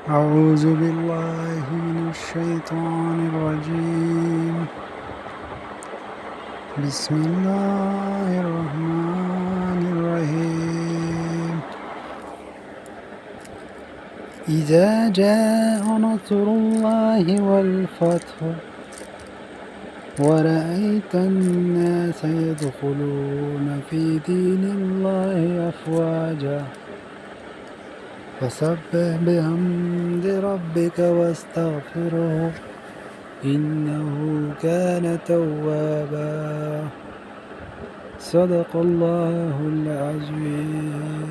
أعوذ بالله من الشيطان الرجيم. بسم الله الرحمن الرحيم. إذا جاء نصر الله والفتح ورأيت الناس يدخلون في دين الله أفواجا فسبح بحمد ربك واستغفره إنه كان توابا. صدق الله العظيم.